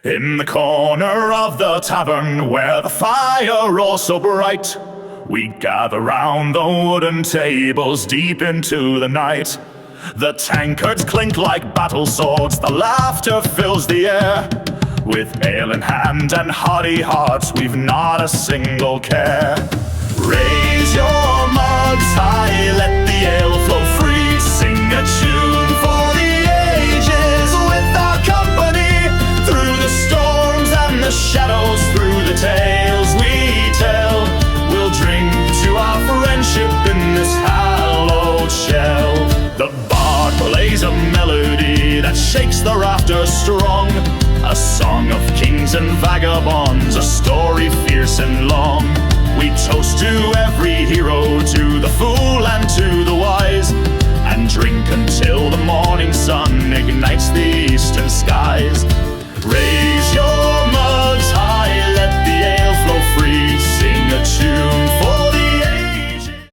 In the corner of the tavern where the fire rolls so bright, we gather round the wooden tables deep into the night. The tankards clink like battle swords, the laughter fills the air. With ale in hand and hearty hearts, we've not a single care. Raise your mugs high, let the ale flow free. Sing a tune for the ages with our company. Through the storms and the shadows, through the tales we tell, we'll drink to our friendship in this hallowed shell. The bard plays a melody that shakes the rafters strong, a song of kings and vagabonds, a story fierce and long. We toast to every hero, to the fool and to the wise, and drink until the morning sun ignites the eastern skies.